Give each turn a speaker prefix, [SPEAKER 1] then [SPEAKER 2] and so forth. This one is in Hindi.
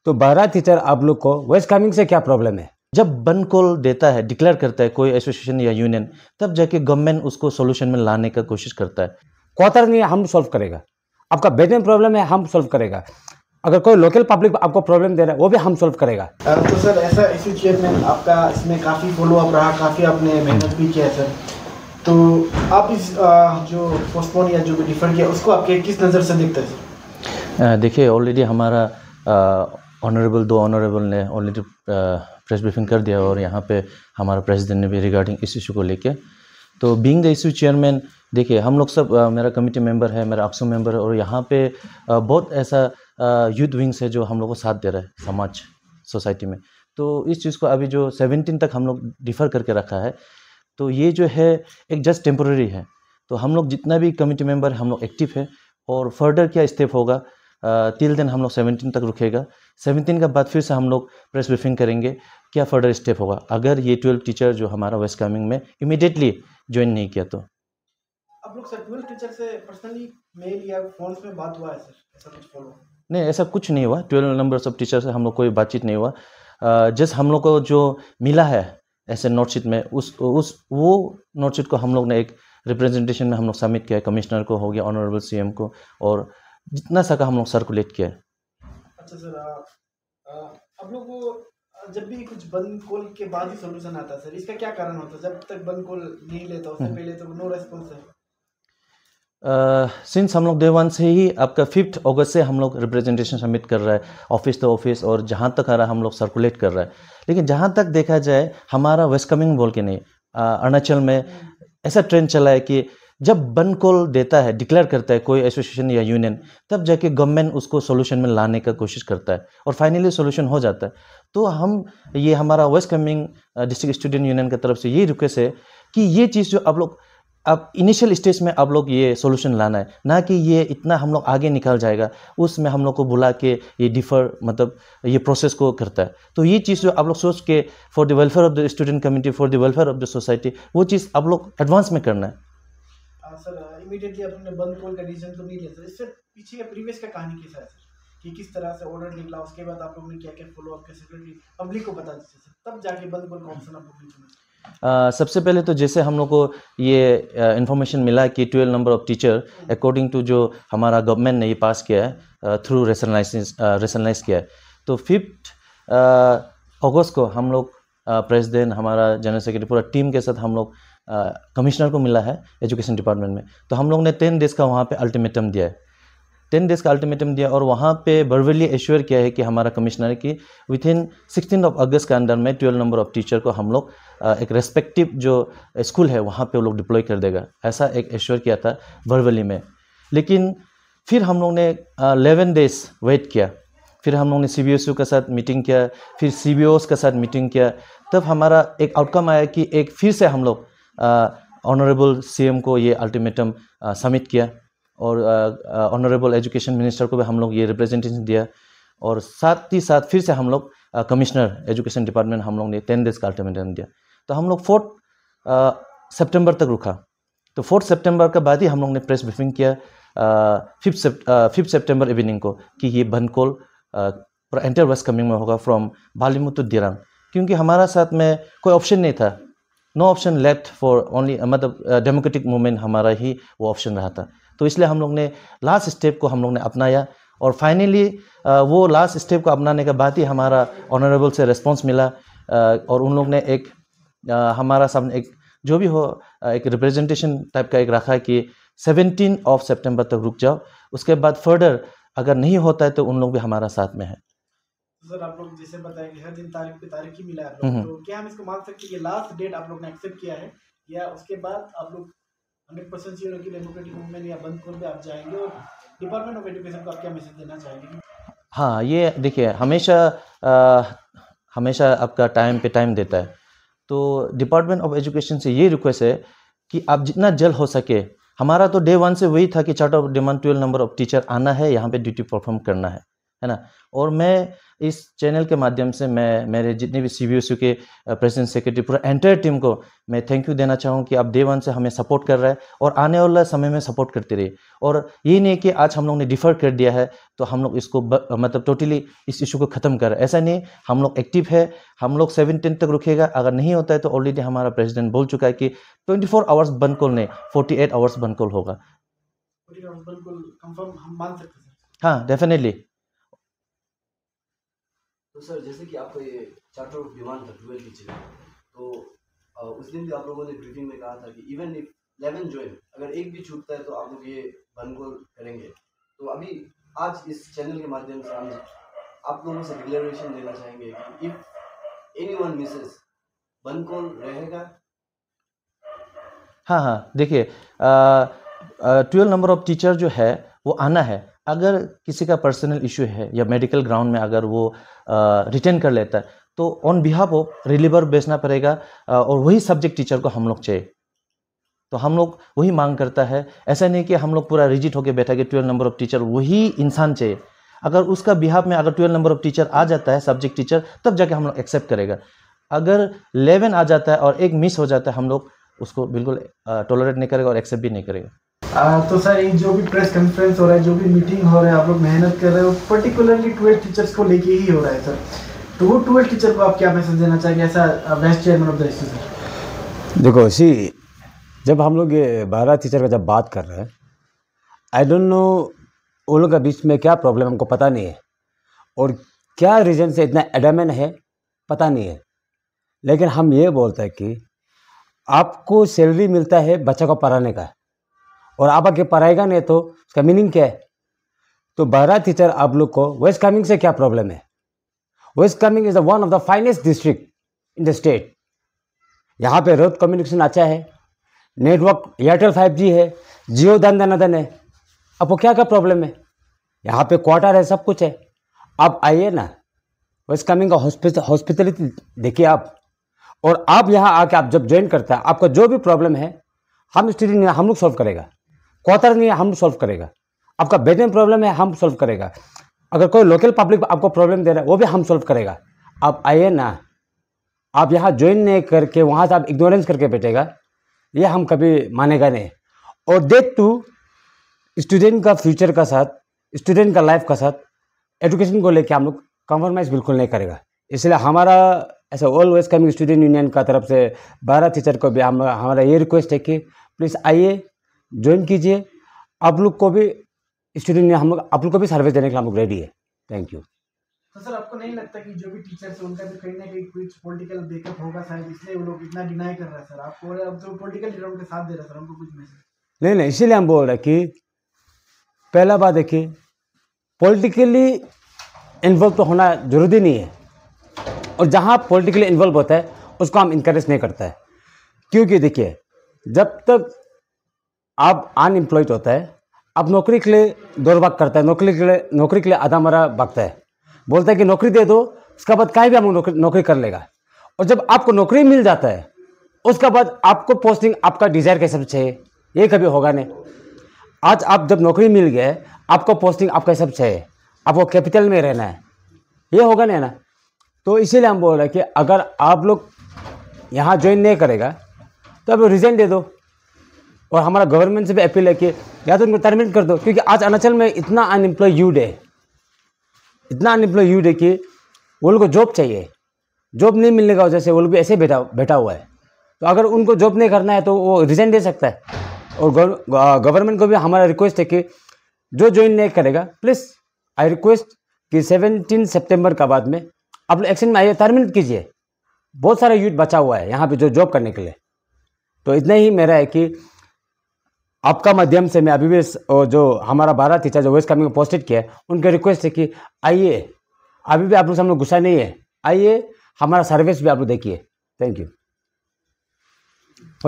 [SPEAKER 1] तो 12 टीचर आप लोग को वेस्ट कामिंग से क्या प्रॉब्लम है?
[SPEAKER 2] जब बंद कॉल देता है, डिक्लेयर करता है कोई एसोसिएशन या यूनियन, तब जाके गवर्नमेंट उसको सॉल्यूशन में लाने का कोशिश करता है।
[SPEAKER 1] क्वार्टर नहीं हम सॉल्व करेगा, आपका बेडरूम प्रॉब्लम है हम सॉल्व करेगा, अगर कोई लोकल पब्लिक आपको प्रॉब्लम दे रहा है वो भी हम सॉल्व करेगा।
[SPEAKER 3] तो सर ऐसा इसी चेयरमैन आपका इसमें काफ़ी फॉलोअप रहा, काफ़ी आपने मेहनत भी किया है सर, तो आप इस जो पोस्टपोन या जो भी डिफर किया उसको आपके किस नज़र से देखते हैं सर?
[SPEAKER 2] देखिए ऑलरेडी हमारा दो ऑनरेबल ने ऑलरेडी प्रेस ब्रीफिंग कर दिया और यहाँ पे हमारा प्रेसिडेंट ने भी रिगार्डिंग इस इशू को लेके, तो बीइंग द इशू चेयरमैन, देखिए हम लोग सब मेरा कमेटी मेंबर है, मेरा अक्सो मेंबर है और यहाँ पे बहुत ऐसा यूथ विंग्स है जो हम लोग को साथ दे रहा है समाज सोसाइटी में। तो इस चीज़ को अभी जो 17 तक हम लोग डिफ़र करके रखा है, तो ये जो है एक जस्ट टेम्पोररी है। तो हम लोग जितना भी कमेटी मेंबर हम लोग एक्टिव है और फर्दर क्या स्टेप होगा टिल देन हम लोग 17 तक रुकेगा। 17 के बाद फिर से हम लोग प्रेस ब्रीफिंग करेंगे क्या फर्दर स्टेप होगा अगर ये 12 टीचर जो हमारा वेस्ट कामिंग में इमीडिएटली ज्वाइन नहीं किया तो।
[SPEAKER 3] आप लोग सर 12 टीचर से पर्सनली मेल या फोन में बात हुआ है सर? ऐसा कुछ फॉलो
[SPEAKER 2] नहीं, ऐसा कुछ नहीं हुआ। 12 नंबर्स ऑफ टीचर से हम लोग कोई बातचीत नहीं हुआ। जस्ट हम लोग को जो मिला है ऐसे नोटशीट में वो नोटशीट को हम लोग ने एक रिप्रेजेंटेशन में हम लोग सबमिट किया है, कमिश्नर को हो गया, ऑनरेबल सीएम को, और जितना सका हम लोग सर्कुलेट किया है।
[SPEAKER 3] अच्छा सर, आप लोग को जब भी कुछ बंद कॉल के बाद ही सोल्यूशन आता है सर, इसका क्या कारण होता है? जब तक बंद कॉल नहीं लेता उससे पहले तो नो रेस्पॉन्स है।
[SPEAKER 2] सिंस हम लोग डे 1 से ही आपका 5 अगस्त से हम लोग रिप्रेजेंटेशन सबमिट कर रहा है ऑफिस तो ऑफिस, और जहाँ तक आ रहा है हम लोग सर्कुलेट कर रहा है। लेकिन जहाँ तक देखा जाए हमारा वेस्ट कामिंग बोल के नहीं, अरुणाचल में ऐसा ट्रेंड चला है कि जब बंद कॉल देता है, डिक्लेयर करता है कोई एसोसिएशन या यूनियन, तब जाके गवर्नमेंट उसको सॉल्यूशन में लाने का कोशिश करता है और फाइनली सॉल्यूशन हो जाता है। तो ये हमारा West Kameng district student union की तरफ से ये रिक्वेस्ट है कि ये चीज़ जो अब इनिशियल स्टेज में आप लोग ये सॉल्यूशन लाना है, ना कि ये इतना हम लोग आगे निकल जाएगा उसमें हम लोग को बुला के ये डिफर मतलब ये प्रोसेस को करता है। तो ये चीज़ जो आप लोग सोच के for the welfare of the student community, for the welfare of the society, वो चीज़ आप लोग एडवांस में करना है।
[SPEAKER 3] सर इमीडिएटली आपने बंद कॉल का डिसीजन तो नहीं लिया सर, इससे पीछे का प्रीवियस का कहानी कैसा है सर, कि किस तरह से ऑर्डर निकला, उसके बाद आप लोगों ने क्या क्या फॉलो अप कैसे कर पब्लिक को बता दीजिए सर, तब जाके बंद कॉल का ऑप्शन आप लोग ने चुना।
[SPEAKER 2] सबसे पहले तो जैसे हम लोग को ये इन्फॉर्मेशन मिला कि 12 number of teacher according to जो हमारा गवर्नमेंट ने ये पास किया है थ्रू रेशनलाइज किया है, तो 5 अगस्त को हम लोग प्रेसिडेंट, हमारा जनरल सेक्रेटरी, पूरा टीम के साथ हम लोग कमिश्नर को मिला है एजुकेशन डिपार्टमेंट में। तो हम लोग ने 10 डेज़ का वहाँ पे अल्टीमेटम दिया है, 10 डेज़ का अल्टीमेटम दिया और वहाँ पे वर्बली एश्योर किया है कि हमारा कमिश्नर की विथिन 16 अगस्त के अंदर में 12 नंबर ऑफ टीचर को हम लोग एक रेस्पेक्टिव जो स्कूल है वहाँ पे वो लोग डिप्लॉय कर देगा, ऐसा एक एश्योर किया था वर्बली में। लेकिन फिर हम लोग ने 11 डेज़ वेट किया, फिर हम लोग ने CBSU के साथ मीटिंग किया, फिर CBOs के साथ मीटिंग किया, तब हमारा एक आउटकम आया कि एक फिर से हम लोग ऑनरेबल CM को ये अल्टीमेटम सबमिट किया और ऑनरेबल एजुकेशन मिनिस्टर को भी हम लोग ये रिप्रेजेंटेशन दिया, और साथ ही साथ फिर से हम लोग कमिश्नर एजुकेशन डिपार्टमेंट हम लोग ने 10 डेज़ का अल्टीमेटम दिया। तो हम लोग 4 सितंबर तक रुका, तो 4 सितंबर के बाद ही हम लोग ने प्रेस ब्रीफिंग किया 5 सितंबर इवनिंग को कि ये बंद कॉल एंटायर वेस्ट कामिंग में होगा फ्रॉम बालीमुथ टू दिरांग, क्योंकि हमारा साथ में कोई ऑप्शन नहीं था, no option left for only, मतलब डेमोक्रेटिक मूवमेंट हमारा ही वो ऑप्शन रहा था। तो इसलिए हम लोग ने लास्ट स्टेप को हम लोग ने अपनाया और फाइनली वो लास्ट स्टेप को अपनाने के बाद ही हमारा ऑनरेबल से रिस्पांस मिला और उन लोग ने एक हमारा सामने एक जो भी हो एक रिप्रेजेंटेशन टाइप का एक रखा कि 17 सितंबर तक रुक जाओ, उसके बाद फर्दर अगर नहीं होता है तो उन लोग भी हमारा साथ में है।
[SPEAKER 3] सर आप लोग जैसे बताया कि हर दिन तारीख पे तारीख ही मिला है आप लोग, तो क्या हम इसको मान सकते हैं कि लास्ट डेट आप लोग ने एक्सेप्ट किया है, या उसके बाद आप लोग 100% श्योर कि डेमोक्रेटिक मूवमेंट या बंद कॉल पे आप जाएंगे, और डिपार्टमेंट ऑफ एजुकेशन को आप क्या मैसेज देना चाहेंगे?
[SPEAKER 2] हाँ, ये देखिए हमेशा आपका टाइम पे टाइम देता है, तो डिपार्टमेंट ऑफ एजुकेशन से ये रिक्वेस्ट है कि आप जितना जल्द हो सके, हमारा तो डे 1 से वही था कि charter of demand 12 number of teacher आना है, यहाँ पे ड्यूटी परफॉर्म करना है है ना। और मैं इस चैनल के माध्यम से मैं मेरे जितने भी CBSU के प्रेसिडेंट सेक्रेटरी पूरा एंटायर टीम को मैं थैंक यू देना चाहूँ कि आप डे 1 से हमें सपोर्ट कर रहा है और आने वाला समय में सपोर्ट करते रहिए। और ये नहीं कि आज हम लोग ने डिफ़र कर दिया है तो हम लोग इसको मतलब टोटली इस इशू को ख़त्म कर रहे हैं, ऐसा नहीं। हम लोग एक्टिव है, हम लोग 17 तक रुकेगा। अगर नहीं होता है तो ऑलरेडी हमारा प्रेसिडेंट बोल चुका है कि 24 आवर्स बंद कॉल नहीं, 48 आवर्स बंद कॉल होगा।
[SPEAKER 3] बिल्कुल कंफर्म हम मान सकते हैं।
[SPEAKER 2] हाँ, डेफिनेटली।
[SPEAKER 4] तो सर जैसे कि आपका ये चार्टर ऑफ डिमांड था 12 टीचर, तो उस दिन भी आप लोगों ने ब्रीफिंग में कहा था कि इवन इफ 11 ज्वाइन, अगर एक भी छूटता है तो आप लोग ये बंद कॉल करेंगे। तो अभी आज इस चैनल के माध्यम से हम आप लोगों से डिक्लेरेशन देना चाहेंगे कि इफ एनीवन मिसेस बंद कॉल रहेगा।
[SPEAKER 2] हाँ, देखिए 12 नंबर ऑफ टीचर जो है वो आना है। अगर किसी का पर्सनल इशू है या मेडिकल ग्राउंड में अगर वो रिटर्न कर लेता है तो ऑन बिहाफ ऑफ रिलीवर भेजना पड़ेगा और वही सब्जेक्ट टीचर को हम लोग चाहिए। तो हम लोग वही मांग करता है, ऐसा नहीं कि हम लोग पूरा रिजिट होकर बैठा कि 12 नंबर ऑफ टीचर वही इंसान चाहिए। अगर उसका बिहाफ में अगर 12 नंबर ऑफ टीचर आ जाता है सब्जेक्ट टीचर, तब जाके हम लोग एक्सेप्ट करेगा। अगर 11 आ जाता है और एक मिस हो जाता है, हम लोग उसको बिल्कुल टॉलरेट नहीं करेगा और एक्सेप्ट भी नहीं करेगा।
[SPEAKER 3] तो सर ये जो भी प्रेस कॉन्फ्रेंस हो रहा है, जो भी मीटिंग हो रहा है, आप लोग मेहनत कर रहे हो, पर्टिकुलरली 12 टीचर्स को लेके ही हो रहा है सर। तो वो 12 टीचर को आप क्या मैसेज देना चाहेंगे ऐसा vice chairman of the SC sir?
[SPEAKER 1] देखो जब हम लोग ये 12 टीचर का जब बात कर रहे हैं, आई डोंट नो उन लोग के बीच में क्या प्रॉब्लम हमको पता नहीं है और क्या रीज़न से इतना एडमेंट है पता नहीं है। लेकिन हम ये बोलते हैं कि आपको सैलरी मिलता है बच्चा को पढ़ाने का और आप आके पढ़ाएगा नहीं तो उसका मीनिंग क्या है? तो 12 टीचर आप लोग को वेस्ट कामेंग से क्या प्रॉब्लम है? West Kameng is one of the finest district in the state. यहाँ पे रोड कम्युनिकेशन अच्छा है, नेटवर्क एयरटेल 5G है, जियो दन है। आपको क्या क्या प्रॉब्लम है? यहाँ पे क्वार्टर है, सब कुछ है। आप आइए ना, वेस्ट कामेंग का हॉस्पिटलिटी देखिए आप। और आप यहाँ आके आप जब ज्वाइन करता है, आपका जो भी प्रॉब्लम है हम स्टूडेंट हम लोग सॉल्व करेगा। क्वार्टर नहीं है, हम सॉल्व करेगा। आपका बेड में प्रॉब्लम है, हम सॉल्व करेगा। अगर कोई लोकल पब्लिक आपको प्रॉब्लम दे रहा है, वो भी हम सॉल्व करेगा। आप आइए ना, आप यहाँ ज्वाइन नहीं करके वहाँ से आप इग्नोरेंस करके बैठेगा, ये हम कभी मानेगा नहीं। और डेट टू स्टूडेंट का फ्यूचर का साथ, स्टूडेंट का लाइफ का साथ, एजुकेशन को लेके हम लोग कॉम्प्रोमाइज़ बिल्कुल नहीं करेगा। इसलिए हमारा ऐसा all West Kameng student union का तरफ से 12 टीचर को भी हमारा ये रिक्वेस्ट है कि प्लीज़ आइए, ज्वाइन कीजिए। आप लोग को भी स्टूडेंट हम लोग आप लोग को भी सर्विस देने के लिए हम लोग रेडी है। Thank you.
[SPEAKER 3] तो सर आपको नहीं लगता कि जो भी टीचर्स है उनका भी कहीं ना कहीं कुछ पॉलिटिकल बैकअप होगा शायद, इसलिए वो लोग इतना डिनाई कर रहे हैं सर आपको? और अब जो पॉलिटिकल लीडर उनके साथ दे रहे हैं सर, उनको कुछ मैसेज
[SPEAKER 1] नहीं, इसीलिए हम बोल रहे हैं कि पहला बात देखिए, पॉलिटिकली इन्वॉल्व तो होना जरूरी नहीं है। और जहाँ पॉलिटिकली इन्वॉल्व होता है उसको हम इनकरेज नहीं करता है। क्योंकि देखिए, जब तक आप अनएम्प्लॉयड होता है, आप नौकरी के लिए दौड़ भाग करता है, नौकरी के लिए आधा मरा भागता है, बोलता है कि नौकरी दे दो, उसके बाद कहीं भी हम नौकरी कर लेगा। और जब आपको नौकरी मिल जाता है, उसके बाद आपको पोस्टिंग आपका डिज़ायर के हिसाब से चाहिए, ये कभी होगा नहीं। आज आप जब नौकरी मिल गया, आपको पोस्टिंग आपका हिसाब से चाहिए, आपको कैपिटल में रहना है, ये होगा नहीं ना। तो इसीलिए हम बोल रहे हैं कि अगर आप लोग यहाँ ज्वाइन नहीं करेगा तो आप रिज़ाइन दे दो। और हमारा गवर्नमेंट से भी अपील है कि या तो उनको टर्मिनेट कर दो, क्योंकि आज अरुणाचल में इतना अनएम्प्लॉयड है कि वो लोग को जॉब चाहिए, जॉब नहीं मिलने का वजह से वो लोग भी ऐसे बैठा हुआ है। तो अगर उनको जॉब नहीं करना है तो वो रिज़ाइन दे सकता है। और गवर्नमेंट को भी हमारा रिक्वेस्ट है कि जो ज्वाइन नहीं करेगा, प्लीज़ आई रिक्वेस्ट कि 17 सितंबर का बाद में आप लोग एक्शन में आइए, टर्मिनेट कीजिए। बहुत सारा यूथ बचा हुआ है यहाँ पे जो जॉब करने के लिए। तो इतना ही मेरा है कि आपका माध्यम से मैं अभी भी जो हमारा 12 टीचर जो वेस्ट कामेंग में पोस्टेड किया है, उनका रिक्वेस्ट है कि आइए, अभी भी आप लोग से हम लोग गुस्सा नहीं है, आइए, हमारा सर्विस भी आप लोग देखिए। Thank you.